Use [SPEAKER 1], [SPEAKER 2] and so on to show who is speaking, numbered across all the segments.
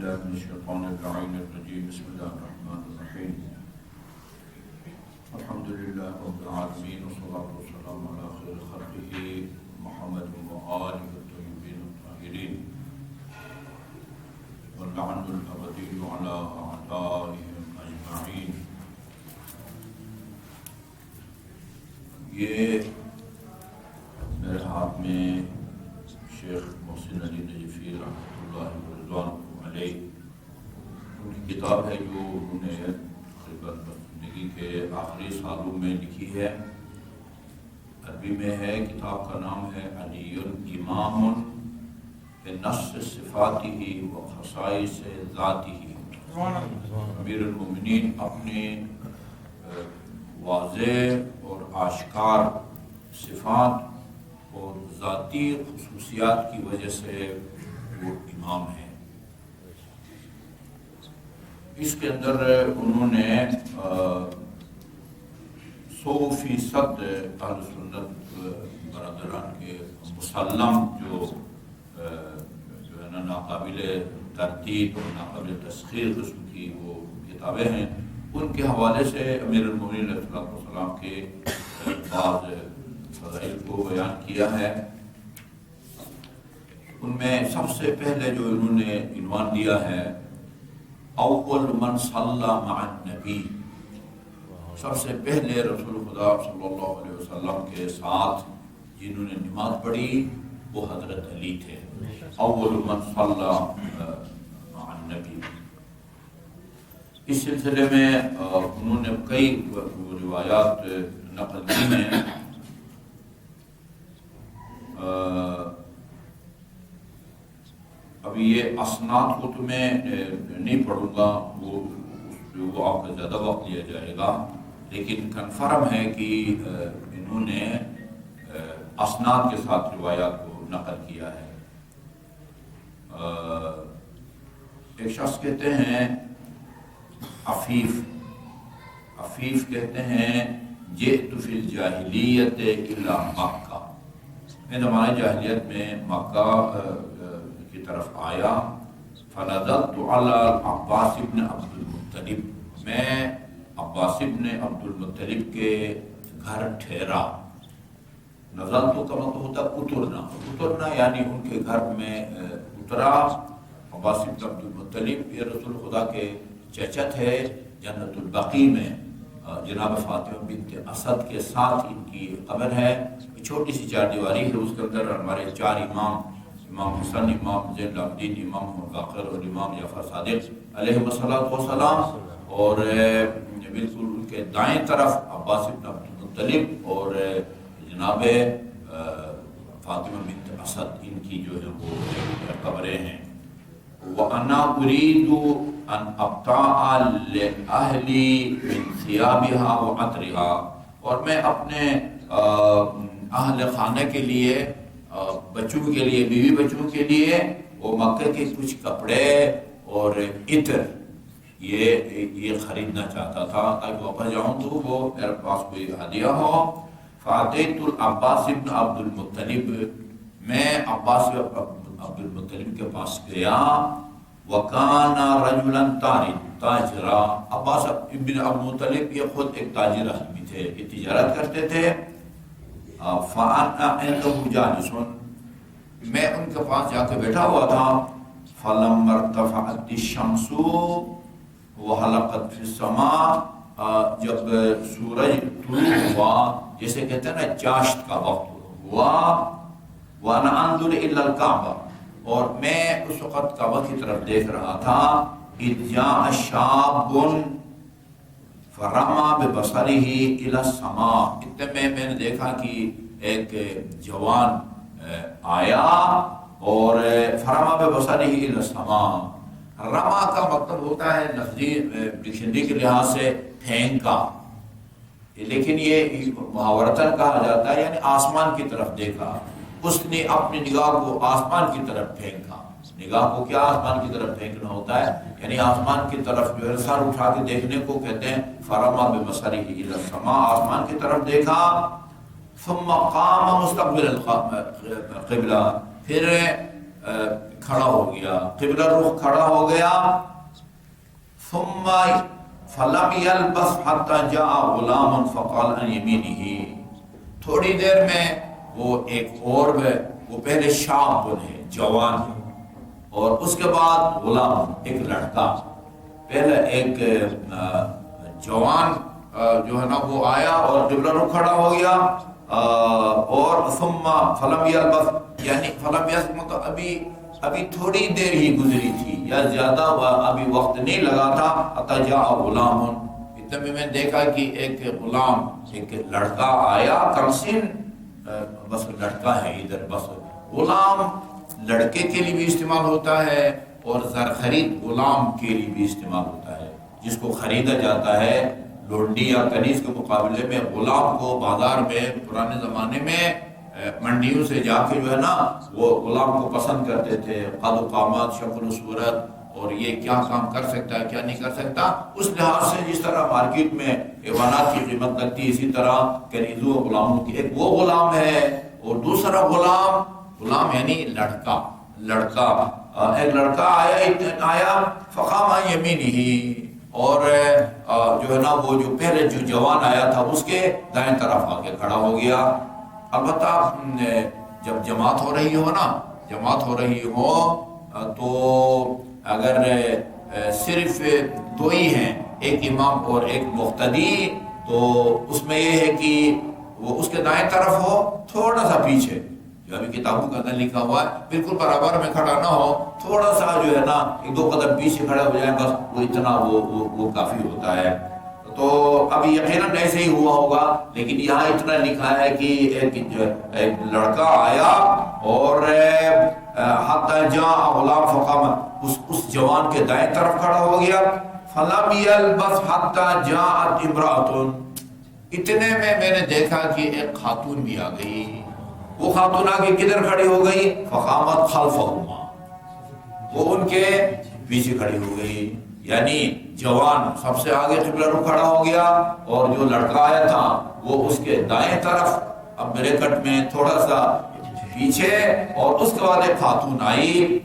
[SPEAKER 1] من الشيطان اللعين الرجيم. بسم الله الرحمن الرحيم. الحمد لله رب العالمين، والصلاة والسلام على خير خلقه محمد وآله الطيبين الطاهرين، واللعن الأبدي على أعدائهم أجمعين. یہ میرے ہاتھ میں شیخ محسن علی نجفی رحمۃ اللہ رضوان علیہ ان کی کتاب ہے جو انہوں نے تقریباً زندگی کے آخری سالوں میں لکھی ہے. عربی میں ہے. کتاب کا نام ہے علی امام بنص صفاتہ و خصائص ذاتہ. امیر المومنین اپنے واضح اور آشکار صفات اور ذاتی خصوصیات کی وجہ سے وہ امام ہیں. اس کے اندر انہوں نے 100% اہل سنت برادران کے مسلم جو ہے نا ناقابل تردید اور ناقابل تسخیر قسم کی وہ کتابیں ہیں، ان کے حوالے سے امیر المومنین علیہ السلام کے بعض فضائل کو بیان کیا ہے. ان میں سب سے پہلے جو انہوں نے عنوان دیا ہے اول من صلی مع النبی، سب سے پہلے رسول خدا صلی اللہ علیہ وسلم کے ساتھ جنہوں نے نماز پڑھی وہ حضرت علی تھے. اول من صلی مع النبی. اس سلسلے میں انہوں نے کئی روایات نقل کی ہیں. ابھی یہ اسناد کو تو میں نہیں پڑھوں گا، وہ آپ کا زیادہ وقت لیا جائے گا، لیکن کنفرم ہے کہ انہوں نے اسناد کے ساتھ روایات کو نقل کیا ہے. ایک شخص کہتے ہیں عفیف کہتے ہیں جئت فی الجاہلیت الی مکہ، میں زمانہ جاہلیت میں مکہ کی طرف آیا. فنزلت علی عباس ابن عبد المطلب، میں عباس ابن عبد المطلب کے گھر ٹھہرا. نزلت کا مطلب ہوتا اترنا یعنی ان کے گھر میں اترا. عباس ابن عبد المطلب یہ رسول خدا کے چچا تھے. جنت البقیع میں جناب فاطمہ بنت اسد کے ساتھ ان کی قبر ہے. چھوٹی سی چار دیواری ہے، اس کے اندر ہمارے چار امام حسن، امام زین العابدین، امام محمد باقر اور امام جعفر صادق علیہ السلام. اور بالکل ان کے دائیں طرف عباس بن عبد المطلب اور جناب فاطمہ بنت اسد ان کی جو ہے وہ قبریں ہیں. وَأَنَا أُرِيدُ أَنْ أَبْتَعَ لِأَهْلِي مِنْ ثِيَابِهَا وَعَطْرِهَا، اور میں اپنے اہل خانہ کے لیے، بچوں کے لیے، بیوی بچوں کے لیے وہ مکہ کے کچھ کپڑے اور عطر یہ خریدنا چاہتا تھا تاکہ واپس جاؤں تو وہ میرے پاس کوئی ہدیہ ہو. فَأَتَيْتُ الْعَبَّاسِ بْنَ عَبْدُ الْمُطَّلِبِ، میں عباس عبد المطلب کے پاس گیا. وَكَانَ رَجُلًا تَاجِرًا، عباس ابن عبد المطلب یہ خود ایک تاجر آدمی تھے، یہ تجارت کرتے تھے. فَأَنَا عِنْدَهُ جَالِسٌ، میں ان کے پاس جا کے بیٹھا ہوا تھا. فَلَمَّا ارْتَفَعَتِ الشَّمْسُ وَحَلَقَتْ فِي السَّمَاءِ، جب سورج طلوع ہوا، جیسے کہتے ہیں نا چاشت کا وقت ہوا. وَأَنَا أَنظُرُ إِلَى الْكَعْبَةِ، اور میں اس وقت کعبہ کی طرف دیکھ رہا تھا. إِذْ جَاءَ شَابٌ فَرَمَى بِبَصَرِهِ إِلَى السَّمَاءِ، اتنے میں نے دیکھا کہ ایک جوان آیا اور فَرَمَى بِبَصَرِهِ إِلَى السَّمَاءِ. رما کا مطلب ہوتا ہے لفظی ڈکشنری کے لحاظ سے پھینکا، لیکن یہ محاورتاً کہا جاتا ہے یعنی آسمان کی طرف دیکھا. اس نے اپنی نگاہ کو آسمان کی طرف پھینکا. نگاہ کو کیا آسمان کی طرف پھینکنا ہوتا ہے، یعنی آسمان کی طرف جو ہے سر اٹھا کے دیکھنے کو کہتے ہیں فرما ببصرہ الی السماء، آسمان کی طرف دیکھا. ثم قام مستقبل القبلہ، پھر کھڑا ہو گیا، قبلہ رخ کھڑا ہو گیا. ثم فلم يلبث حتى جاء غلام فقال عن يمينه، تھوڑی دیر میں وہ ایک اور وہ پہلے شاب ہے، جوان ہے، اور اس کے بعد غلام ایک لڑکا. پہلے ایک جوان جو ہے نا وہ آیا اور قبلہ رخ کھڑا ہو گیا، اور ثم فلم يلبث یعنی فلم يلبث مطلب ابھی تھوڑی دیر ہی گزری تھی یا زیادہ ابھی وقت نہیں لگا تھا. حتی جاء غلام، اتنے میں نے دیکھا کہ ایک غلام ایک لڑکا آیا. کمسن بس لڑکا ہے ادھر. بس غلام لڑکے کے لیے بھی استعمال ہوتا ہے اور زر خرید غلام کے لیے بھی استعمال ہوتا ہے، جس کو خریدا جاتا ہے. لونڈی یا کنیز کے مقابلے میں غلام کو بازار میں پرانے زمانے میں منڈیوں سے جا کے جو ہے نا وہ غلام کو پسند کرتے تھے، قد و قامت، شکل و صورت، اور یہ کیا کام کر سکتا ہے کیا نہیں کر سکتا. اس لحاظ سے جس طرح مارکیٹ میں حیوانات کی قیمت لگتی ہے، اسی طرح کنیزوں و غلاموں کی. ایک وہ غلام ہے اور دوسرا غلام یعنی لڑکا. ایک لڑکا آیا فقام عن یمینہ، اور جو ہے نا وہ جو پہلے جو جوان آیا تھا اس کے دائیں طرف آ کے کھڑا ہو گیا. البتہ جب جماعت ہو رہی ہو تو اگر صرف دو ہی ہیں، ایک امام اور ایک مقتدی، تو اس میں یہ ہے کہ وہ اس کے دائیں طرف ہو، تھوڑا سا پیچھے، جو ابھی کتابوں کے اندر لکھا ہوا ہے بالکل برابر میں کھڑا نہ ہو، تھوڑا سا جو ہے نا ایک دو قدم پیچھے کھڑے ہو جائیں، بس وہ اتنا وہ کافی ہوتا ہے. تو ابھی یقیناً ایسے ہی ہوا ہوگا، لیکن یہاں اتنا لکھا ہے کہ ایک لڑکا آیا اور حتی جاء غلام فقام، اس جوان کے دائیں طرف کھڑا ہو گیا. فلم يلبث حتی جاءت امرأة، اتنے میں نے دیکھا کہ ایک خاتون بھی آ گئی. وہ خاتون آ کے کدھر کھڑی ہو گئی؟ فقامت خلفہما، وہ ان کے پیچھے کھڑی ہو گئی. یعنی جوان سب سے آگے قبلہ رخ کھڑا ہو گیا اور جو لڑکا آیا تھا وہ اس کے دائیں طرف، اب بریکٹ میں تھوڑا سا پیچھے، اور اس کے بعد ایک خاتون آئی.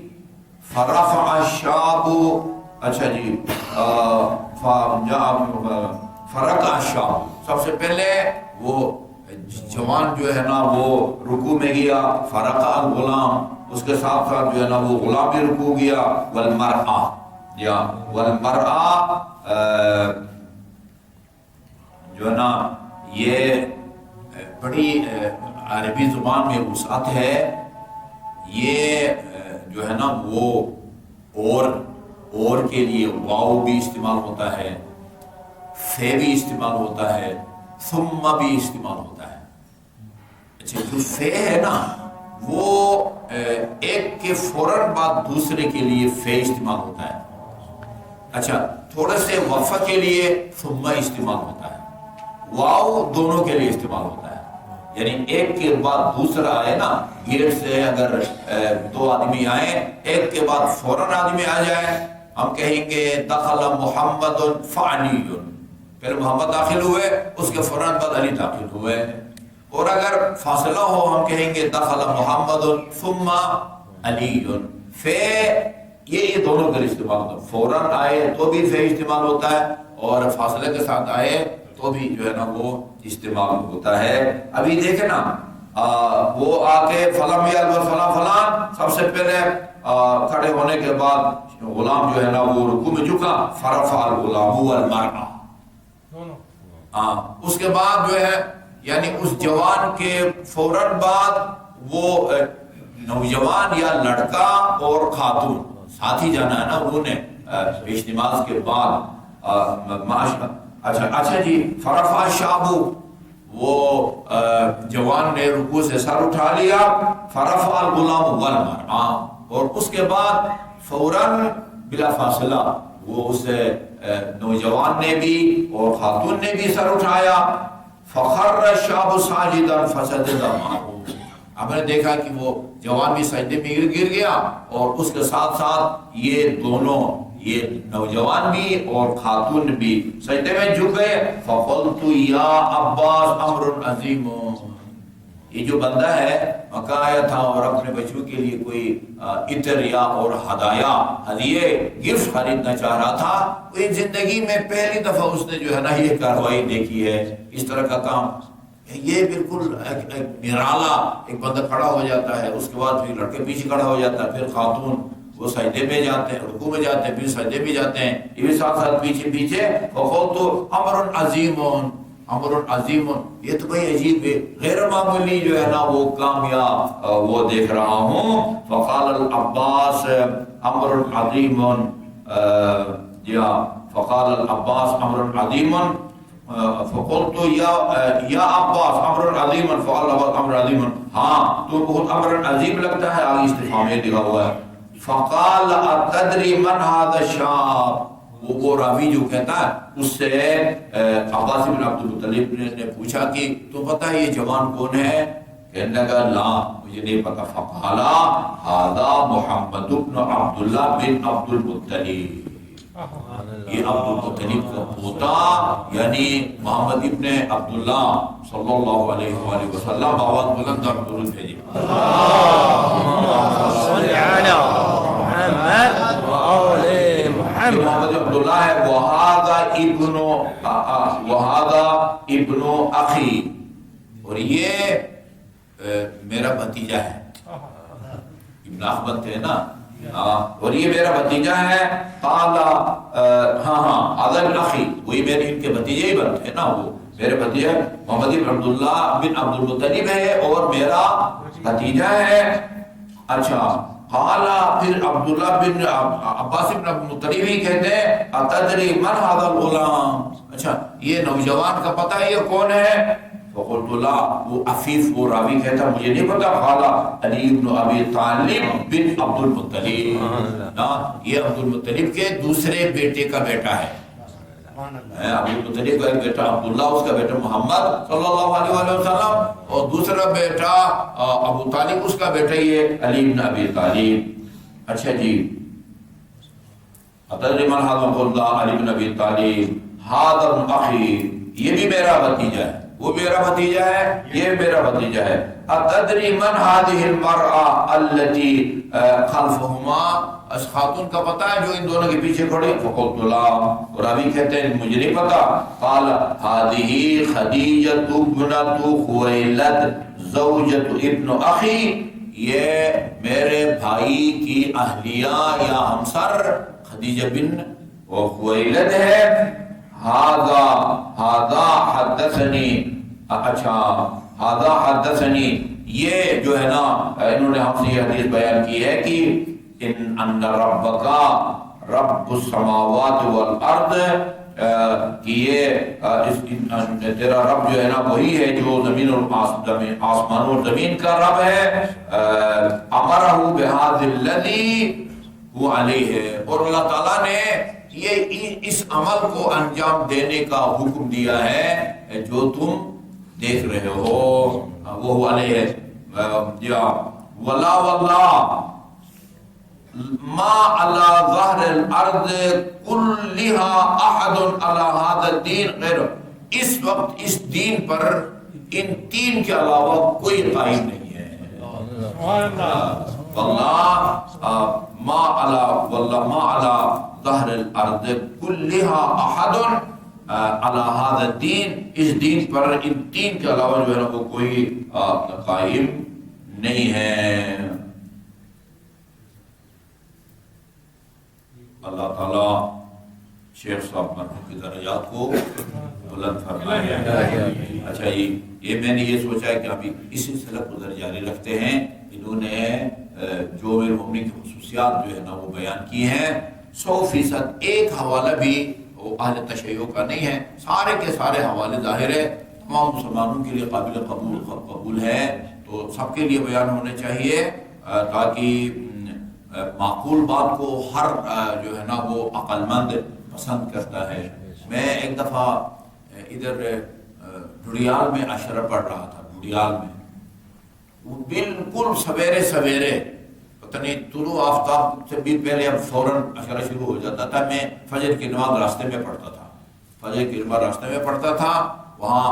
[SPEAKER 1] فرفع الشاب، اچھا جی، فرقع الشاب، سب سے پہلے وہ جوان جو ہے نا وہ رکوع میں گیا. فرقع الغلام، اس کے ساتھ ساتھ جو ہے نا وہ غلام بھی رکوع گیا. والمرأہ، یا والمرأہ جو ہے نا یہ بڑی عربی زبان میں وسعت ہے. یہ جو ہے نا وہ اور کے لیے واو بھی استعمال ہوتا ہے، فے بھی استعمال ہوتا ہے، ثم بھی استعمال ہوتا ہے. اچھا، جو فے ہے نا وہ ایک کے فوراً بعد دوسرے کے لیے فے استعمال ہوتا ہے. اچھا، تھوڑے سے وقفہ کے لیے ثم استعمال ہوتا ہے. واو دونوں کے لیے استعمال ہوتا ہے، یعنی ایک کے بعد دوسرا آئے نا، گیٹ سے اگر دو آدمی آئیں، ایک کے بعد فوراً آدمی آ جائے، ہم کہیں گے دخل محمد فعلی، پھر محمد داخل ہوئے، اس کے فوراً بعد علی داخل ہوئے. اور اگر فاصلہ ہو ہم کہیں گے دخل محمد ثم علی. فے یہ دونوں کے لیے استعمال ہوتا ہے، فوراً آئے تو بھی فے استعمال ہوتا ہے، اور فاصلے کے ساتھ آئے تو بھی جو ہے نا وہ استعمال ہوتا ہے. ابھی دیکھیں نا وہ آ کے فلم فلان سب سے پہلے کھڑے ہونے کے بعد غلام جو ہے نا وہ رکوع میں جھکا. فرفع الغلام والمرأة، اس کے بعد جو ہے یعنی اس جوان کے فوراً بعد وہ نوجوان یا لڑکا اور خاتون ساتھ ہی جانا ہے نا انہوں نے پیش نماز کے بعد. اچھا جی، فرفع الشاب، وہ جوان نے رکوع سے سر اٹھا لیا. فرفع الغلام والمرأة، اور اس کے بعد فوراً بلا فاصلہ وہ اس نوجوان نے بھی اور خاتون نے بھی سر اٹھایا. فخر الشاب ساجدا فسجد معه، ہم نے دیکھا کہ وہ جوان بھی سجدے میں گر گیا، اور اس کے ساتھ ساتھ یہ دونوں، یہ نوجوان بھی اور خاتون بھی سجدے میں جھک گئے. فقلت یا عباس امر عظیم، یہ جو بندہ ہے مکہ آیا تھا اور اپنے بچوں کے لیے کوئی عطر یا اور ہدایہ ہدیے گفٹ خریدنا چاہ رہا تھا، وہ زندگی میں پہلی دفعہ اس نے جو ہے نا یہ کارروائی دیکھی ہے، اس طرح کا کام۔ یہ بالکل ایک نرالا، ایک بندہ کھڑا ہو جاتا ہے، اس کے بعد پھر لڑکے پیچھے کھڑا ہو جاتا ہے، پھر خاتون وہ سجدے میں جاتے ہیں، رکوع میں جاتے ہیں، پھر سجدے میں جاتے ہیں، یہ بھی ساتھ ساتھ پیچھے پیچھے۔ فقلت امر عظیم، امر عظیم، یہ تو بھائی عجیب ہے، غیر معمولی جو ہے نا وہ کام یا وہ دیکھ رہا ہوں۔ فقال العباس امر عظیم، یا فقال العباس امر عظیم، فقلت یا عباس امر عظیم، فقال العباس امر عظیم، ہاں تو بہت امر عظیم لگتا ہے، آگے استفہام یہ لکھا ہوا ہے۔ فقال اتدری من هذا الشاب، وہ راوی جو کہتا ہے اس سے عباس بن عبد المطلب نے پوچھا کہ تو پتہ ہے یہ جوان کون ہے؟ کہنے لگا لا مجھے نہیں پتا۔ فقال هذا محمد بن عبداللہ بن عبد المطلب، یہ عبد المطلب کا پوتا یعنی محمد ابن عبداللہ صلی اللہ علیہ وآلہ وسلم۔ آواز بلند اور درود بھیجیے۔ اللہم صل علی محمد وآل محمد۔ محمد عبداللہ ہے، وہذا ابن اخی، اور یہ میرا بھتیجا ہے۔ ابن اخ بنتے ہیں نا، اور یہ میرا بھتیجا ہے۔ قال ہاں هذا ابن اخی، وہی میرے ان کے بھتیجے ہی بنتے ہیں نا، وہ میرے بھتیجے محمد بن عبداللہ بن عبد المطلب ہے اور میرا بھتیجا ہے۔ اچھا، قال پھر عبداللہ بن عباس بن عبد المطلب ہی کہتے ہیں اتدری من هذا الغلام، اچھا یہ نوجوان کا پتہ ہے یہ کون ہے؟ فقلت لا، وہ عفیف وہ راوی کہتا مجھے نہیں پتا۔ قال علی بن ابی طالب بن عبد المطلب، یہ عبد المطلب کے دوسرے بیٹے کا بیٹا ہے۔ عبد المطلب کا ایک بیٹا عبداللہ، اس کا بیٹا محمد صلی اللہ علیہ وآلہ وسلم، اور دوسرا بیٹا ابو طالب اس کا بیٹا یہ علی بن ابی طالب۔ اچھا جی، اتدری من هذا الغلام، علی بن ابی طالب، هذا ابن اخی، یہ بھی میرا بھتیجا ہے، وہ میرا بھتیجا ہے، یہ میرا بھتیجا ہے۔ اتدری من هذه المرأة التي خلفهما، اس خاتون کا پتہ ہے جو ان دونوں کے پیچھے کھڑی؟ فقلت لا، اور ابھی کہتے ہیں مجھے نہیں پتا۔ قال هذه خدیجة بنت خویلد زوجة ابن اخی، یہ میرے بھائی کی اہلیہ یا ہمسر خدیجہ بن خویلد ہے۔ هذا حدثنی، اچھا هذا حدثنی، یہ جو ہے نا انہوں نے ہم سے یہ حدیث بیان کی ہے کہ ان ربک رب السماوات والارض، کہ یہ تیرا رب جو ہے نا وہی ہے جو زمین اور آسمان اور زمین کا رب ہے۔ امرہ بہذا الذی هو علیہ، اور اللہ تعالیٰ نے یہ اس عمل کو انجام دینے کا حکم دیا ہے جو تم دیکھ رہے ہو، وہ علیہ یا ولا واللہ ما علی ظہر الارض کلها احد علی هذا الدین غیر، اس وقت اس دین پر ان تین کے علاوہ کوئی قائم نہیں ہے۔ واللہ ما علی ظہر الارض کلها احد علی هذا الدین، اس دین پر ان تین کے علاوہ جو ہے نا وہ کوئی قائم نہیں ہے۔ اللہ تعالیٰ شیخ صاحب مرحوم کی درجات کو بلند فرمائے۔ اچھا یہ میں نے یہ سوچا ہے کہ ابھی اس سلسلے کو جاری رکھتے ہیں۔ انہوں نے جو امیر المومنین کی خصوصیات جو ہے نا وہ بیان کی ہیں، 100% ایک حوالہ بھی وہ اہل تشیع کا نہیں ہے، سارے کے سارے حوالے ظاہر ہے تمام مسلمانوں کے لیے قابل قبول ہے، تو سب کے لیے بیان ہونے چاہیے تاکہ معقول بات کو ہر جو ہے نا وہ عقل مند پسند کرتا ہے۔ میں ایک دفعہ ادھر ڈھڑیال میں عشرہ پڑھ رہا تھا، ڈھڑیال میں وہ بالکل سویرے سویرے پتہ نہیں طلوع آفتاب سے بھی پہلے اب فوراً عشرہ شروع ہو جاتا تھا۔ میں فجر کی نماز راستے میں پڑھتا تھا، فجر کی نماز راستے میں پڑھتا تھا، وہاں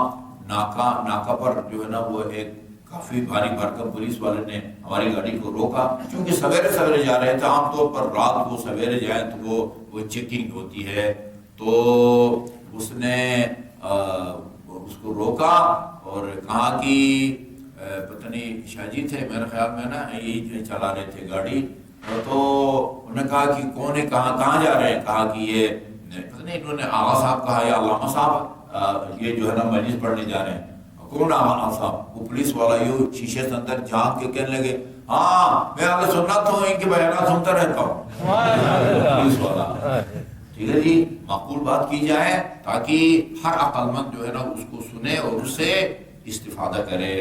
[SPEAKER 1] ناکا پر جو ہے نا وہ ایک کافی بھاری بھرکم پولیس والے نے ہماری گاڑی کو روکا، چونکہ سویرے سویرے جا رہے تھے، عام طور پر رات کو سویرے جائیں تو وہ چیکنگ ہوتی ہے، تو اس نے اس کو روکا اور کہا کہ پتہ نہیں شاہ جی تھے میرے خیال میں نا، یہی چلا رہے تھے گاڑی، تو انہوں نے کہا کہ کون ہے، کہاں جا رہے ہیں؟ کہا کہ یہ پتہ نہیں، انہوں نے آغا صاحب کہا یا علامہ صاحب یہ جو ہے نا مجلس پڑھنے جا رہے ہیں۔ کون آغا صاحب؟ وہ پولیس والا یہ شیشے سے اندر جھانک کے کہنے لگے ہاں میں اہل سنت ہوں، ان کے بیانات سنتا رہتا ہوں۔ پولیس والا، ٹھیک ہے جی، معقول بات کی جائے تاکہ ہر عقل مند جو ہے نا اس کو سنے اور اس سے استفادہ کرے۔